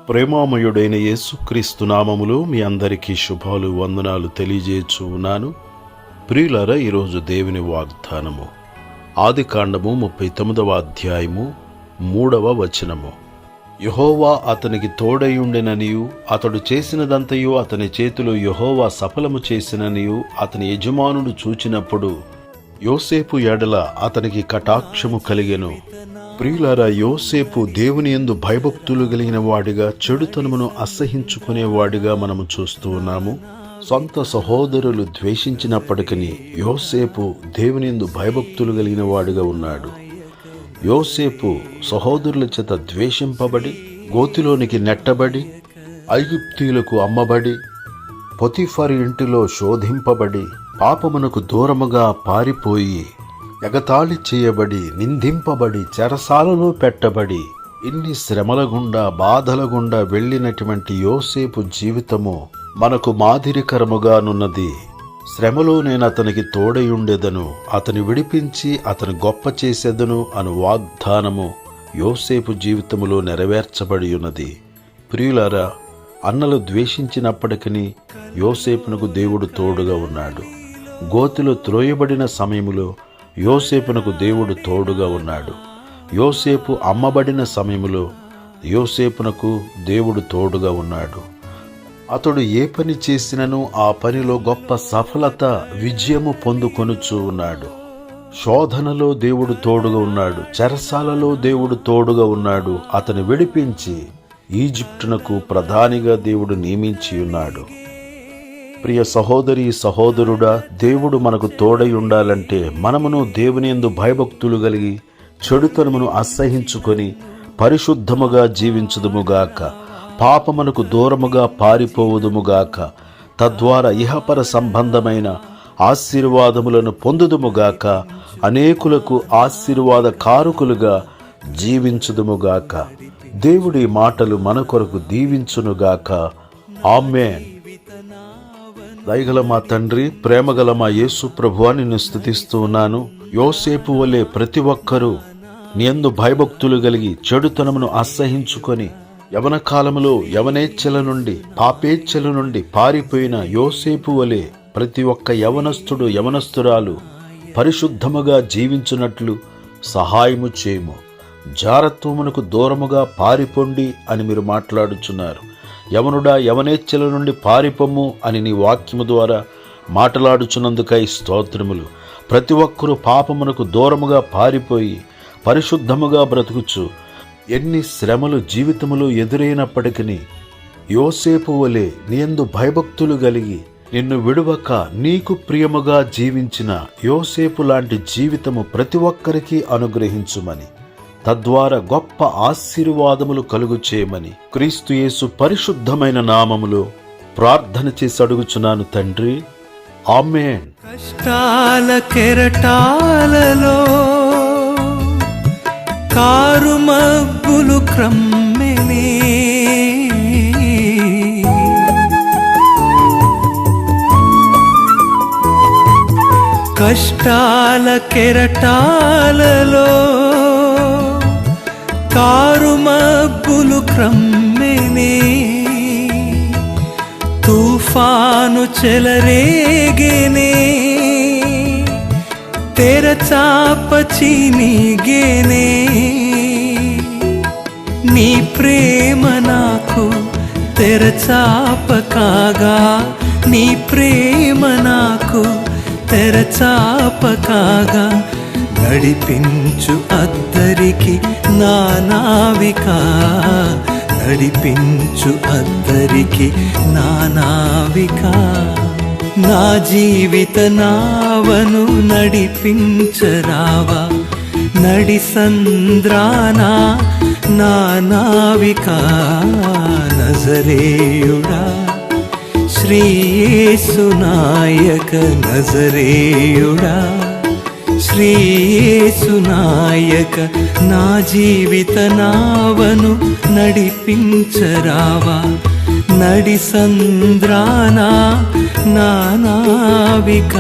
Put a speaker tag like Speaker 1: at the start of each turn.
Speaker 1: ప్రేమామయుడైన యేసుక్రీస్తు నామములో మీ అందరికీ శుభాలు వందనాలు తెలియజేయచ్చు ఉన్నాను. ప్రియులారా, ఈరోజు దేవుని వాగ్దానము ఆదికాండము 39వ అధ్యాయము 3వ వచనము. యెహోవా అతనికి తోడయుండెననియు అతడు చేసినదంతయు అతని చేతిలో యెహోవా సఫలము చేసిననియు అతని యజమానుడు చూచినప్పుడు యోసేపు ఎడల అతనికి కటాక్షము కలిగెను. ప్రియులారా, యోసేపు దేవుని యందు భయభక్తులు కలిగిన వాడిగా, చెడుతనమును అసహించుకునేవాడిగా మనము చూస్తూ ఉన్నాము. సొంత సహోదరులు ద్వేషించినప్పటికీ యోసేపు దేవుని యందు భయభక్తులు కలిగిన వాడిగా ఉన్నాడు. యోసేపు సహోదరుల చేత ద్వేషింపబడి, గోతిలోనికి నెట్టబడి, ఐగుప్తీయులకు అమ్మబడి, పొతిఫరు ఇంటిలో శోధింపబడి, పాపమునకు దూరముగా పారిపోయి, ఎగతాళి చేయబడి, నిందింపబడి, చెరసాలలో పెట్టబడి, ఇన్ని శ్రమల గుండా, బాధల గుండా వెళ్ళినటువంటి యోసేపు జీవితము మనకు మాదిరికరముగానున్నది. శ్రమలో నేను అతనికి తోడయుండెదను, అతని విడిపించి అతను గొప్ప చేసేదను అను వాగ్దానము యోసేపు జీవితములో నెరవేర్చబడి ఉన్నది. ప్రియులారా, అన్నలు ద్వేషించినప్పటికీ యోసేపునకు దేవుడు తోడుగా ఉన్నాడు. గోతిలో త్రోయబడిన సమయములో యోసేపునకు దేవుడు తోడుగా ఉన్నాడు. యోసేపు అమ్మబడిన సమయములో యోసేపునకు దేవుడు తోడుగా ఉన్నాడు. అతడు ఏ పని చేసినను ఆ పనిలో గొప్ప సఫలత, విజయము పొందుకొనుచూ ఉన్నాడు. శోధనలో దేవుడు తోడుగా ఉన్నాడు. చెరసాలలో దేవుడు తోడుగా ఉన్నాడు. అతను విడిపించి ఈజిప్టునకు ప్రధానిగా దేవుడు నియమించి ఉన్నాడు. ప్రియ సహోదరి, సహోదరుడా, దేవుడు మనకు తోడై ఉండాలంటే మనమును దేవుని యందు భయభక్తులు కలిగి, చెడుతనమును అసహించుకొని పరిశుద్ధముగా జీవించుదుముగాక, పాపమునకు దూరముగా పారిపోవుదుముగాక, తద్వారా ఇహపర సంబంధమైన ఆశీర్వాదములను పొందుదుముగాక, అనేకులకు ఆశీర్వాద కారకులుగా జీవించుదుముగాక. దేవుడి మాటలు మన కొరకు దీవించునుగాక. ఆమేన్. దయగల మా తండ్రి, ప్రేమగల మా యేసు ప్రభువా, నిన్ను స్తుతిస్తూ ఉన్నాను. యోసేపు వలె ప్రతి ఒక్కరూ నీ యందు భయభక్తులు కలిగి, చెడుతనమును అసహించుకొని, యవన కాలములో యవనేచ్ఛల నుండి, పాపేచ్ఛల నుండి పారిపోయిన యోసేపు వలె ప్రతి ఒక్క యవనస్తుడు, యవనస్తురాలు పరిశుద్ధముగా జీవించున్నట్లు సహాయము చేయము. జారత్వమునకు దూరముగా పారిపోండి అని మీరు మాట్లాడుచున్నారు. యవనుడా, యవనేచ్ఛల నుండి పారిపొమ్ము అని నీ వాక్యము ద్వారా మాట్లాడుచున్నందుకై స్తోత్రములు. ప్రతి ఒక్కరూ పాపమునకు దూరముగా పారిపోయి పరిశుద్ధముగా బ్రతుకుచు, ఎన్ని శ్రమలు జీవితములో ఎదురైనప్పటికీ యోసేపు వలె నీ యందు భయభక్తులు కలిగి, నిన్ను విడువక నీకు ప్రియముగా జీవించిన యోసేపు లాంటి జీవితము ప్రతి ఒక్కరికి అనుగ్రహించుమని, తద్వారా గొప్ప ఆశీర్వాదములు కలుగు చేయమని క్రీస్తు యేసు పరిశుద్ధమైన నామములో ప్రార్థన చేసి అడుగుచున్నాను తండ్రి. ఆమేన్.
Speaker 2: కష్టాల కెరటాలలో కారు మబ్బులు క్రమ్మెనే, కష్టాల కెరటాలలో కారు మబ్బులు క్రమ్మెనే, తుఫాను చెలరేగేనే, తెరచాప చీనిగేనే, నీ ప్రేమ నాకు తెరచాప కాగా, నీ ప్రేమ నాకు తెరచాప కాగా, నడిపించు అద్దరికి నా నావిక, నడిపించు అద్దరికి నా నావిక, నా జీవిత నావను నడిపించరావా, నడి సంద్రానా నా నావిక, నజరేయుడా శ్రీ యేసు నాయక, నజరేయుడా శ్రీ యేసు నాయక, నా జీవిత నావను నడిపించరావా, నడి సంద్రానా నా నావిక.